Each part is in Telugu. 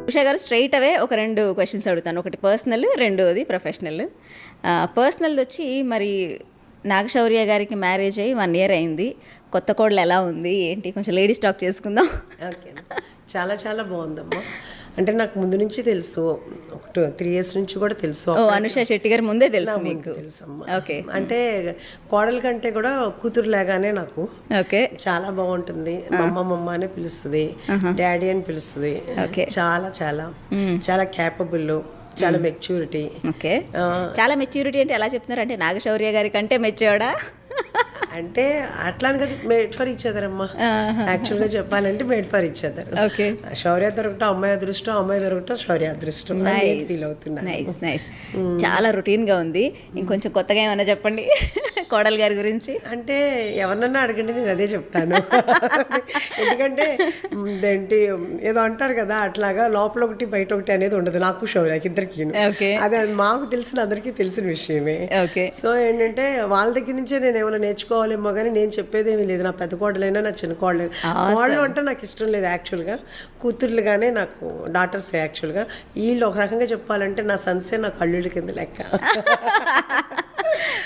ఉషా గారు స్ట్రైట్ అవే ఒక 2 క్వశ్చన్స్ అడుగుతాను. ఒకటి పర్సనల్, రెండోది ప్రొఫెషనల్. పర్సనల్ వచ్చి మరి నాగశౌర్య గారికి మ్యారేజ్ అయ్యి 1 year అయింది. కొత్త కోడలు ఎలా ఉంది ఏంటి, కొంచెం లేడీస్ టాక్ చేసుకుందాం. ఓకే, చాలా చాలా బాగుందమ్మా. అంటే నాకు ముందు నుంచి తెలుసు, 3 years నుంచి కూడా తెలుసు. అనుషా శెట్టి గారు ముందే తెలుసు మీకు? తెలుసమ్మా. ఓకే. అంటే కోడల కంటే కూడా కూతురు లాగానే నాకు. ఓకే. చాలా బాగుంటుంది. మమ్మ అనే పిలుస్తుంది, డాడీ అని పిలుస్తుంది. చాలా చాలా చాలా క్యాపబుల్, చాలా మెచ్యూరిటీ. ఓకే. చాలా మెచ్యూరిటీ అంటే ఎలా చెప్తున్నారు? అంటే నాగశౌర్య గారి కంటే మెచ్యూర్డా? అంటే అట్లా కదా, మేడ్ ఫర్ ఈచ్ అదర్ అమ్మా. యాక్చువల్గా చెప్పాలంటే made for each other. Okay. Shaurya దొరకటం అమ్మాయి అదృష్టం, అమ్మాయి దొరకటం శౌర్య అదృష్టం ఫీల్ అవుతున్నా. నైస్. చాలా రొటీన్గా ఉంది. ఇంకొంచెం కొత్తగా ఏమన్నా చెప్పండి కోడలు గారి గురించి. అంటే ఎవరినన్నా అడగండి, నేను అదే చెప్తాను. ఎందుకంటే ఏంటి ఏదో అంటారు కదా, అట్లాగా లోపల ఒకటి బయట ఒకటి అనేది ఉండదు నాకు శౌర్యకి ఇద్దరికి. అదే మాకు తెలిసిన అందరికీ తెలిసిన విషయమే. సో ఏంటంటే వాళ్ళ దగ్గర నుంచే నేను ఏమైనా నేర్చుకోవాలేమో కానీ నేను చెప్పేదేమీ లేదు. నా పెద్ద కోడలైనా నా చిన్న కోడలైనా, కోడలు అంటే నాకు ఇష్టం లేదు యాక్చువల్గా. కూతుర్లుగానే నాకు డాటర్స్ యాక్చువల్గా. వీళ్ళు ఒక రకంగా చెప్పాలంటే నా సన్సే నా కళ్ళుళ్ళ కింద లెక్క.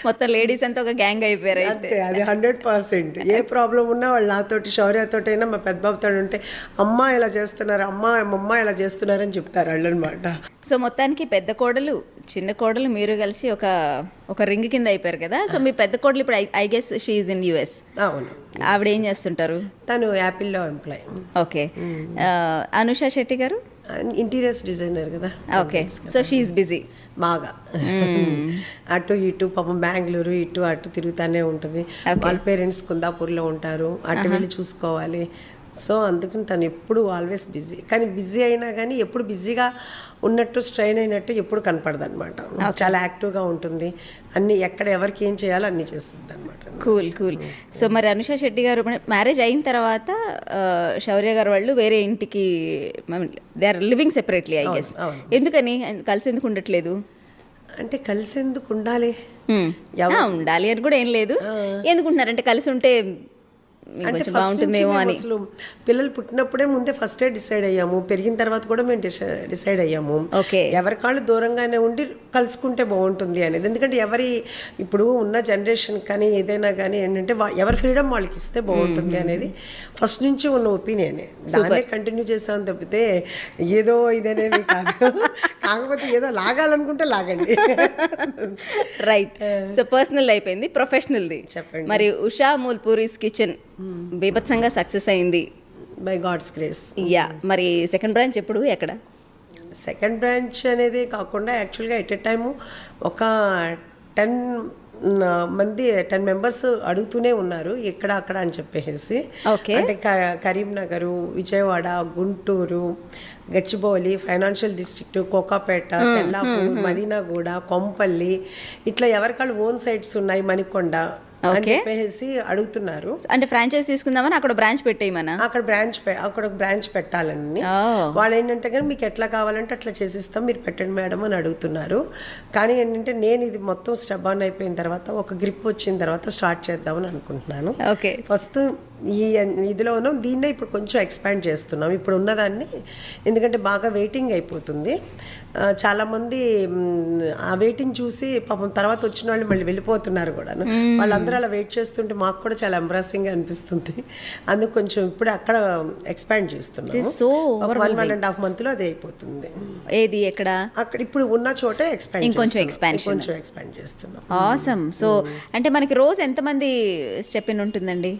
మొత్తం లేడీస్ అంతా ఒక గ్యాంగ్ అయిపోయారు. అంతే, అది 100%. ఏ ప్రాబ్లం ఉన్నా వాళ్ళు నాతోటి శౌర్యతోటైనా మా పెద్ద బాబుతో ఉంటే అమ్మ ఇలా చేస్తున్నారు, అమ్మ ఇలా చేస్తున్నారు అని చెప్తారు వాళ్ళు అనమాట. సో మొత్తానికి పెద్ద కోడలు చిన్న కోడలు మీరు కలిసి ఒక రింగ్ కింద అయిపోయారు కదా. సో మీ పెద్ద కోడలు ఇప్పుడు I guess she is in US. అవును. ఆవిడ ఏం చేస్తుంటారు? తను యాపిల్లో ఎంప్లాయ్. ఓకే. అనుషా శెట్టి గారు ఇంటీరియర్స్ డిజైనర్ కదా. Okay. So she is busy బాగా. అటు ఇటు పాపం బెంగళూరు ఇటు అటు తిరుగుతూనే ఉంటుంది. వాళ్ళ పేరెంట్స్ కుందాపూర్లో ఉంటారు, అటు వెళ్ళి చూసుకోవాలి. సో అందుకని తను ఎప్పుడు ఆల్వేస్ బిజీ. కానీ బిజీ అయినా కానీ ఎప్పుడు బిజీగా ఉన్నట్టు స్ట్రెయిన్ అయినట్టు ఎప్పుడు కనపడదు అనమాట. చాలా యాక్టివ్గా ఉంటుంది. అన్ని ఎక్కడ ఎవరికి ఏం చేయాలో అన్నీ చేస్తుంది అనమాట. కూల్. సో మరి అనుషా శెట్టి గారు మ్యారేజ్ అయిన తర్వాత శౌర్య గారు వాళ్ళు వేరే ఇంటికి, they are living separately I guess. ఎందుకని కలిసి ఎందుకు ఉండట్లేదు? అంటే కలిసి ఎందుకు ఉండాలి అని కూడా ఏం లేదు. ఎందుకుంటున్నారంటే కలిసి ఉంటే కొంచెం బాగుంటుందేమో అని. అసలు పిల్లలు పుట్టినప్పుడే ముందే ఫస్టే డిసైడ్ అయ్యాము, పెరిగిన తర్వాత కూడా మేము డిసైడ్ అయ్యాము. ఎవరి కాళ్ళు దూరంగానే ఉండి కలుసుకుంటే బాగుంటుంది అనేది. ఎందుకంటే ఇప్పుడు ఉన్న జనరేషన్ కానీ ఏదైనా కానీ ఏంటంటే ఎవరి ఫ్రీడమ్ వాళ్ళకి ఇస్తే బాగుంటుంది అనేది ఫస్ట్ నుంచి ఉన్న ఒపీనియనే. దాన్నే కంటిన్యూ చేసామని తప్పితే ఏదో ఇదనేది కాదు. కాకపోతే ఏదో లాగాలనుకుంటే లాగండి. రైట్. సో పర్సనల్ అయిపోయింది, ప్రొఫెషనల్ది చెప్పండి. మరి ఉషా మూల్పూరీస్ కిచెన్ బీభత్సంగా సక్సెస్ అయింది బై గాడ్స్ గ్రేస్. మరి సెకండ్ బ్రాంచ్ ఎప్పుడు, ఎక్కడ? సెకండ్ బ్రాంచ్ అనేది కాకుండా యాక్చువల్గా ఎట్ ఎ టైము ఒక 10 members అడుగుతూనే ఉన్నారు ఎక్కడ అక్కడ అని చెప్పేసి. అంటే కరీంనగర్, విజయవాడ, గుంటూరు, గచ్చిబౌలి, ఫైనాన్షియల్ డిస్ట్రిక్ట్, కోకాపేట, తెల్లాపూర్, మదీనాగూడ, కొంపల్లి, ఇట్లా ఎవరికాళ్ళు ఓన్ సైట్స్ ఉన్నాయి, మణికొండ అని చెప్పేసి అడుగుతున్నారు. అంటే ఫ్రాంచైజ్ తీసుకుందామని అక్కడ బ్రాంచ్ పెట్టేయమన్నా? అక్కడ బ్రాంచ్ పెట్టాలని. వాళ్ళు ఏంటంటే కానీ మీకు ఎట్లా కావాలంటే అట్లా చేసిస్తాం, మీరు పెట్టండి మేడం అని అడుగుతున్నారు. కానీ ఏంటంటే నేను ఇది మొత్తం స్టెప్ ఆన్ అయిపోయిన తర్వాత, ఒక గ్రిప్ వచ్చిన తర్వాత స్టార్ట్ చేద్దామని అనుకుంటున్నాను. ఫస్ట్ ఈ ఇదిలో ఉన్నాం, దీన్నే ఇప్పుడు కొంచెం ఎక్స్పాండ్ చేస్తున్నాం ఇప్పుడు ఉన్నదాన్ని. ఎందుకంటే బాగా వెయిటింగ్ అయిపోతుంది. చాలామంది ఆ వెయిటింగ్ చూసి పాపం తర్వాత వచ్చిన వాళ్ళు మళ్ళీ వెళ్ళిపోతున్నారు కూడా. వాళ్ళందరూ అలా వెయిట్ చేస్తుంటే మాకు కూడా చాలా ఎంబ్రాసింగ్ అనిపిస్తుంది. అందుకు కొంచెం ఇప్పుడు అక్కడ ఎక్స్పాండ్ చేస్తున్నాం. 1.5 monthలో అది అయిపోతుంది. ఏది ఎక్కడ? అక్కడ ఇప్పుడు ఉన్న చోటే కొంచెం ఎక్స్పాండ్ చేస్తున్నాం. ఆసమ్. సో అంటే మనకి రోజు ఎంతమంది స్టెప్ ఇన్ ఉంటుందండి?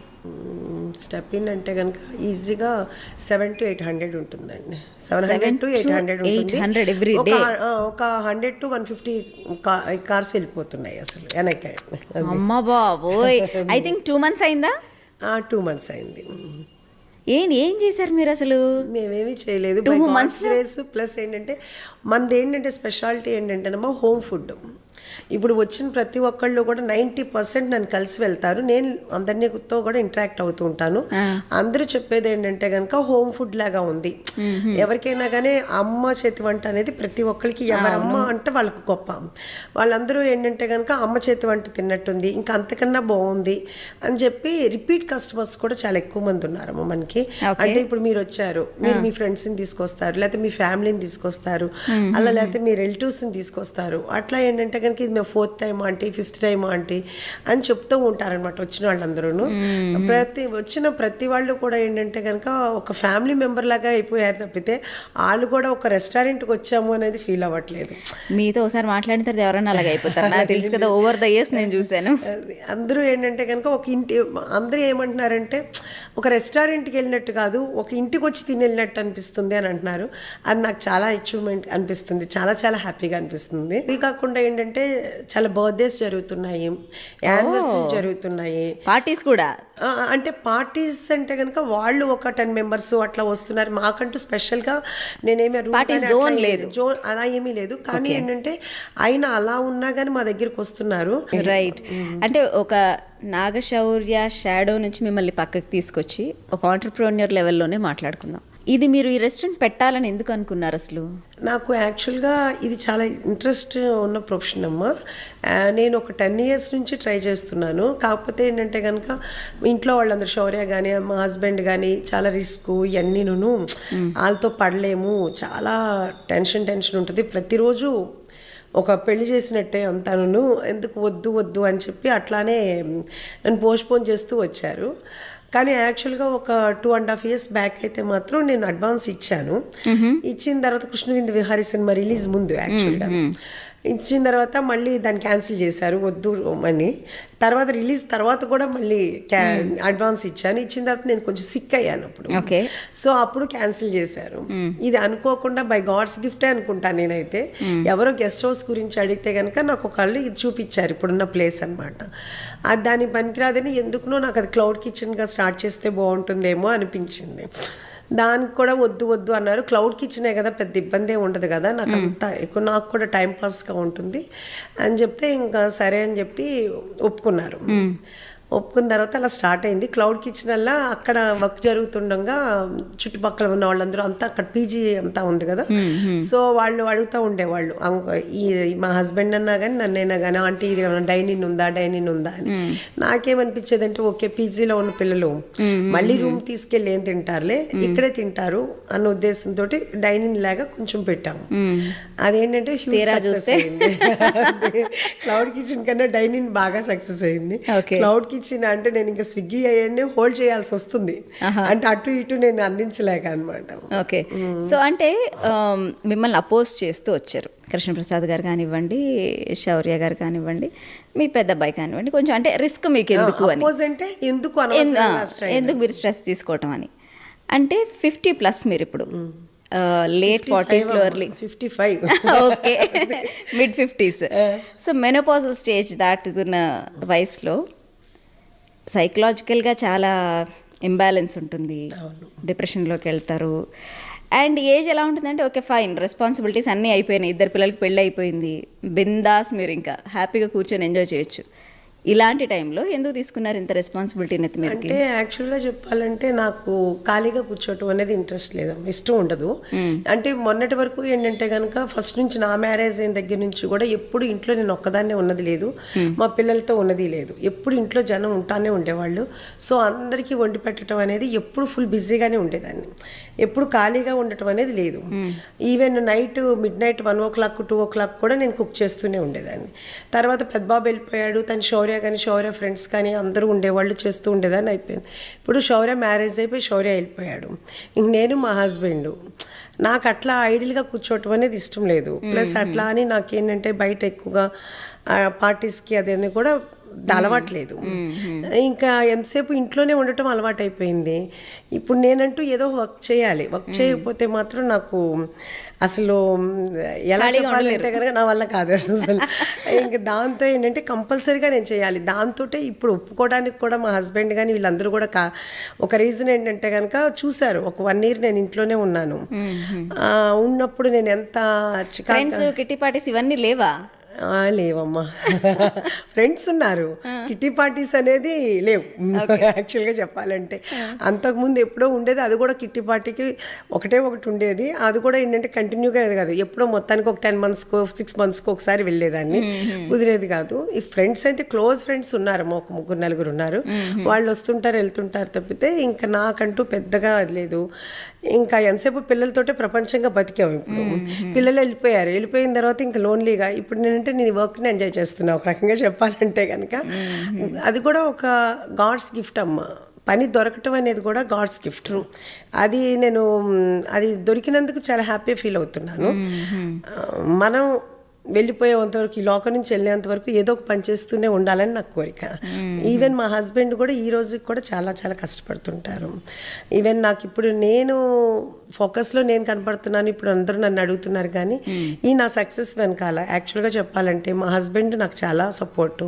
స్టెప్ ఇన్ అంటే కనుక ఈజీగా 700 to 800 ఉంటుందండి. 700 to 800 ఎవ్రీ డే. ఒక 100 to 150 కార్స్ వెళ్ళిపోతున్నాయి అసలు వెనక్కి. అమ్మా బాబోయ్. ఐ థింక్ 2 months అయిందా? 2 months అయింది. ఏం చేశారు మీరు అసలు? మేమేమీ చేయలేదు. 2 months ప్లస్ ఏంటంటే మనది ఏంటంటే స్పెషాలిటీ ఏంటంటేనమ్మా హోమ్ ఫుడ్. ఇప్పుడు వచ్చిన ప్రతి ఒక్కళ్ళు కూడా 90% నన్ను కలిసి వెళ్తారు. నేను అందరితో కూడా ఇంటరాక్ట్ అవుతూ ఉంటాను. అందరూ చెప్పేది ఏంటంటే కనుక హోమ్ ఫుడ్ లాగా ఉంది. ఎవరికైనా కానీ అమ్మ చేతి వంట అనేది ప్రతి ఒక్కరికి, ఎవరమ్మ అంటే వాళ్ళకు గొప్ప. వాళ్ళందరూ ఏంటంటే కనుక అమ్మ చేతి వంట తిన్నట్టుంది, ఇంకా అంతకన్నా బాగుంది అని చెప్పి రిపీట్ కస్టమర్స్ కూడా చాలా ఎక్కువ మంది ఉన్నారమ్మ మనకి. అంటే ఇప్పుడు మీరు వచ్చారు, మీరు మీ ఫ్రెండ్స్ని తీసుకొస్తారు, లేకపోతే మీ ఫ్యామిలీని తీసుకొస్తారు, అలా లేకపోతే మీ రిలేటివ్స్ని తీసుకొస్తారు. అట్లా ఏంటంటే కనుక ఇది మేము 4th time aunty, 5th time aunty అని చెప్తూ ఉంటారనమాట వచ్చిన వాళ్ళందరూ. వచ్చిన ప్రతి వాళ్ళు కూడా ఏంటంటే కనుక ఒక ఫ్యామిలీ మెంబర్ లాగా అయిపోయారు తప్పితే వాళ్ళు కూడా ఒక రెస్టారెంట్కి వచ్చాము అనేది ఫీల్ అవ్వట్లేదు. మీతో ఒకసారి మాట్లాడిన తర్వాత ఎవరైనా అలాగే అయిపోతారు, నాకు తెలుసు కదా, ఓవర్ ద ఇయర్స్ నేను చూశాను. అందరూ ఏంటంటే కనుక ఒక ఇంటి, అందరూ ఏమంటున్నారంటే ఒక రెస్టారెంట్కి వెళ్ళినట్టు కాదు, ఒక ఇంటికి వచ్చి తిని వెళ్ళినట్టు అనిపిస్తుంది అని అంటున్నారు. అది నాకు చాలా అచీవ్మెంట్ అనిపిస్తుంది, చాలా చాలా హ్యాపీగా అనిపిస్తుంది. ఇది కాకుండా ఏంటంటే చాలా బర్త్డేస్ జరుగుతున్నాయి, యానివర్సరీ జరుగుతున్నాయి, పార్టీస్ కూడా. అంటే పార్టీస్ అంటే కనుక వాళ్ళు ఒక 10 మెంబర్స్ అట్లా వస్తున్నారు. మాకంటూ స్పెషల్గా నేనేమి జోన్ లేదు, జోన్ అలా ఏమీ లేదు. కానీ ఏంటంటే అయినా అలా ఉన్నా కానీ మా దగ్గరికి వస్తున్నారు. రైట్. అంటే ఒక నాగశౌర్య షాడో నుంచి మిమ్మల్ని పక్కకి తీసుకొచ్చి ఒక ఆంటర్ప్రెన్యూర్ లెవెల్లోనే మాట్లాడుకుందాం. ఇది మీరు ఈ రెస్టారెంట్ పెట్టాలని ఎందుకు అనుకున్నారు అసలు? నాకు యాక్చువల్గా ఇది చాలా ఇంట్రెస్ట్ ఉన్న ప్రొఫెషన్ అమ్మ. నేను ఒక 10 years నుంచి ట్రై చేస్తున్నాను. కాకపోతే ఏంటంటే కనుక ఇంట్లో వాళ్ళందరూ, శౌర్య కానీ మా హస్బెండ్ కానీ చాలా రిస్క్ ఇవన్నీను, వాళ్ళతో పడలేము, చాలా టెన్షన్ ఉంటుంది ప్రతిరోజు. ఒక పెళ్లి చేసినట్టే అంతాను, ఎందుకు వద్దు అని చెప్పి అట్లానే నన్ను పోస్ట్పోన్ చేస్తూ వచ్చారు. కానీ యాక్చువల్గా ఒక 2.5 years బ్యాక్ అయితే మాత్రం నేను అడ్వాన్స్ ఇచ్చాను. ఇచ్చిన తర్వాత కృష్ణవిందు విహారీ సినిమా రిలీజ్ ముందు యాక్చువల్గా ఇచ్చిన తర్వాత మళ్ళీ దాన్ని క్యాన్సిల్ చేశారు, వద్దు అని. తర్వాత రిలీజ్ తర్వాత కూడా మళ్ళీ అడ్వాన్స్ ఇచ్చాను. ఇచ్చిన తర్వాత నేను కొంచెం సిక్ అయ్యాను అప్పుడు. సో అప్పుడు క్యాన్సిల్ చేశారు. ఇది అనుకోకుండా బై గాడ్స్ గిఫ్టే అనుకుంటాను నేనైతే. ఎవరో గెస్ట్ హౌస్ గురించి అడిగితే కనుక నాకు ఒకళ్ళు ఇది చూపించారు, ఇప్పుడున్న ప్లేస్ అనమాట. అది దాని పనికిరాదని ఎందుకునో నాకు అది క్లౌడ్ కిచెన్గా స్టార్ట్ చేస్తే బాగుంటుందేమో అనిపించింది. దానికి కూడా వద్దు అన్నారు. క్లౌడ్ కిచెనే కదా, పెద్ద ఇబ్బంది ఉండదు కదా, నాకు అంతా ఎక్కువ, నాకు కూడా టైం పాస్గా ఉంటుంది అని చెప్తే ఇంకా సరే అని చెప్పి ఒప్పుకున్నారు. ఒప్పుకున్న తర్వాత అలా స్టార్ట్ అయింది. క్లౌడ్ కిచెన్ వల్ల అక్కడ వర్క్ జరుగుతుండగా చుట్టుపక్కల ఉన్న వాళ్ళందరూ అంతా అక్కడ పీజీ అంతా ఉంది కదా, సో వాళ్ళు అడుగుతూ ఉండేవాళ్ళు, ఈ మా హస్బెండ్ అన్నా కానీ నన్నైనా కానీ, ఆంటీ ఇది డైనింగ్ ఉందా అని. నాకేమనిపించేది అంటే ఓకే, పీజీలో ఉన్న పిల్లలు మళ్ళీ రూమ్ తీసుకెళ్ళి ఏం తింటారులే, ఇక్కడే తింటారు అన్న ఉద్దేశంతో డైనింగ్ లాగా కొంచెం పెట్టాము. అదేంటంటే క్లౌడ్ కిచెన్ కన్నా డైనింగ్ బాగా సక్సెస్ అయింది. క్లౌడ్ కిచెన్ అంటే నేను ఇంకా స్విగ్గీ అయ్యాన్ని హోల్డ్ చేయాల్సి వస్తుంది, అంటే అటు ఇటు నేను అందించలేక అనమాట. ఓకే. సో అంటే మిమ్మల్ని అపోజ్ చేస్తూ వచ్చారు కృష్ణప్రసాద్ గారు కానివ్వండి, శౌర్య గారు కానివ్వండి, మీ పెద్ద అబ్బాయి కానివ్వండి, కొంచెం అంటే రిస్క్ మీకు ఎందుకు అని, ఎందుకు మీరు స్ట్రెస్ తీసుకోవటం అని. అంటే 50+ మీరు ఇప్పుడు late 40s early 55, okay, mid 50s. So menopausal stage దాటుతున్న వయసులో సైకలాజికల్గా చాలా ఇంబ్యాలెన్స్ ఉంటుంది, డిప్రెషన్లోకి వెళ్తారు. అండ్ ఏజ్ ఎలా ఉంటుందంటే ఓకే ఫైన్, రెస్పాన్సిబిలిటీస్ అన్నీ అయిపోయినాయి, 2 పిల్లలకి పెళ్ళి అయిపోయింది, బిందాస్ మీరు ఇంకా హ్యాపీగా కూర్చొని ఎంజాయ్ చేయొచ్చు. ఇలాంటి టైంలో ఎందుకు తీసుకున్నారు ఇంత రెస్పాన్సిబిలిటీ నెత్తి మీద? అంటే యాక్చువల్గా చెప్పాలంటే నాకు ఖాళీగా కూర్చోవటం అనేది ఇంట్రెస్ట్ లేదు, ఇష్టం ఉండదు. అంటే మొన్నటి వరకు ఏంటంటే కనుక ఫస్ట్ నుంచి నా మ్యారేజ్ అయిన దగ్గర నుంచి కూడా ఎప్పుడు ఇంట్లో నేను ఒక్కదాన్నే ఉన్నది లేదు, మా పిల్లలతో ఉన్నది లేదు, ఎప్పుడు ఇంట్లో జనం ఉంటానే ఉండేవాళ్ళు. సో అందరికీ వండి పెట్టడం అనేది ఎప్పుడు ఫుల్ బిజీగానే ఉండేదాన్ని, ఎప్పుడు ఖాళీగా ఉండటం అనేది లేదు. Even night midnight 1 o'clock 2 o'clock కూడా నేను కుక్ చేస్తూనే ఉండేదాన్ని. తర్వాత పెద్ద బాబు వెళ్ళిపోయాడు, తను శౌర్య ఫ్రెండ్స్ కానీ అందరూ ఉండేవాళ్ళు, చేస్తూ ఉండేదాన్ని. అయిపోయింది. ఇప్పుడు శౌర్య మ్యారేజ్ అయిపోయి శౌర్య వెళ్ళిపోయాడు, ఇంక నేను మా హస్బెండ్. నాకు అట్లా ఐడియల్గా కూర్చోవటం అనేది ఇష్టం లేదు. ప్లస్ అట్లా అని నాకేంటంటే బయట ఎక్కువగా పార్టీస్కి అదేమి కూడా అలవాట్లేదు. ఇంకా ఎంతసేపు ఇంట్లోనే ఉండటం అలవాటు అయిపోయింది. ఇప్పుడు నేనంటూ ఏదో వర్క్ చేయాలి, వర్క్ చేయకపోతే మాత్రం నాకు అసలు ఎలా చెప్పాలంటే కనుక నా వల్ల కాదు అసలు. ఇంకా దాంతో ఏంటంటే కంపల్సరీగా నేను చేయాలి. దాంతో ఇప్పుడు ఒప్పుకోవడానికి కూడా మా హస్బెండ్ కానీ వీళ్ళందరూ కూడా ఒక రీజన్ ఏంటంటే కనుక చూశారు, ఒక 1 year నేను ఇంట్లోనే ఉన్నాను. ఉన్నప్పుడు నేను ఎంత ఫ్రెండ్స్ కిట్టి పార్టీస్ ఇవన్నీ లేవా? లేవమ్మా. ఫ్రెండ్స్ ఉన్నారు, కిట్టి పార్టీస్ అనేది లేవు యాక్చువల్గా చెప్పాలంటే. అంతకుముందు ఎప్పుడో ఉండేది, అది కూడా కిట్టి పార్టీకి ఒకటి ఉండేది. అది కూడా ఏంటంటే కంటిన్యూగా అది కాదు, ఎప్పుడో మొత్తానికి ఒక 10 monthsకో 6 monthsకో ఒకసారి వెళ్ళేదాన్ని, కుదిరేది కాదు. ఈ ఫ్రెండ్స్ అయితే క్లోజ్ ఫ్రెండ్స్ ఉన్నారు, ఒక 3-4 ఉన్నారు. వాళ్ళు వస్తుంటారు వెళ్తుంటారు తప్పితే ఇంకా నాకంటూ పెద్దగా అది లేదు. ఇంకా ఎంతసేపు పిల్లలతోటే ప్రపంచంగా బతికాము. ఇప్పుడు పిల్లలు వెళ్ళిపోయిన తర్వాత ఇంకా లోన్లీగా ఇప్పుడు నేను వర్క్ని ఎంజాయ్ చేస్తున్నా ఒక రకంగా చెప్పాలంటే కనుక. అది కూడా ఒక గాడ్స్ గిఫ్ట్ అమ్మ. పని దొరకటం అనేది కూడా గాడ్స్ గిఫ్ట్. అది దొరికినందుకు చాలా హ్యాపీ ఫీల్ అవుతున్నాను. మనం వెళ్ళిపోయేంతవరకు, ఈ లోకం నుంచి వెళ్ళేంత వరకు ఏదో ఒక పని చేస్తూనే ఉండాలని నాకు కోరిక. ఈవెన్ మా హస్బెండ్ కూడా ఈ రోజుకి కూడా చాలా చాలా కష్టపడుతుంటారు. ఈవెన్ నాకు ఇప్పుడు నేను ఫోకస్లో నేను కనపడుతున్నాను, ఇప్పుడు అందరూ నన్ను అడుగుతున్నారు. కానీ ఈ నా సక్సెస్ వెనకాల యాక్చువల్గా చెప్పాలంటే మా హస్బెండ్ నాకు చాలా సపోర్టు,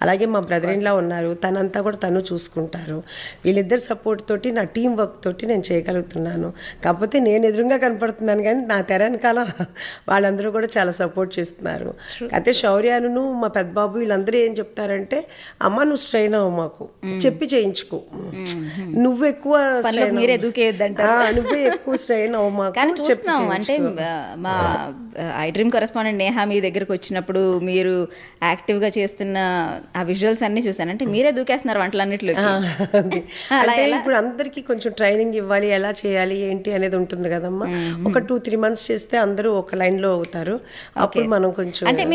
అలాగే మా బ్రదర్ ఇన్ లా ఉన్నారు, తనంతా కూడా తను చూసుకుంటారు. వీళ్ళిద్దరు సపోర్ట్ తోటి, నా టీం వర్క్ తోటి నేను చేయగలుగుతున్నాను. కాకపోతే నేను ఎదురుగా కనపడుతున్నాను కానీ నా తెర వెనకాల వాళ్ళందరూ కూడా చాలా సపోర్ట్ చేస్తున్నారు. అయితే శౌర్యాను మా పెద్ద బాబు వీళ్ళందరూ ఏం చెప్తారంటే, అమ్మ నువ్వు స్ట్రెయిన్ అవ్వ, మాకు చెప్పి చేయించుకో, నువ్వు ఎక్కువ మీరే దూకేయద్దంటారు, నువ్వే ఎక్కువ స్ట్రెయిన్ అవ్వ మాకు. కానీ చూస్తున్నాం అంటే మా ఐ డ్రీమ్ కరెస్పాండెంట్ నేహా మీ దగ్గరకు వచ్చినప్పుడు మీరు యాక్టివ్గా చేస్తున్న ఆ విజువల్స్ అన్ని చూసాను. అంటే మీరే దూకేస్తున్నారు వంటలన్నిట్లో. అంటే ఇప్పుడు అందరికీ కొంచెం ట్రైనింగ్ ఇవ్వాలి, ఎలా చేయాలి ఏంటి అనేది ఉంటుంది కదమ్మా. ఒక 2-3 months చేస్తే అందరూ ఒక లైన్లో అవుతారు. అప్పుడు మనం కొంచెం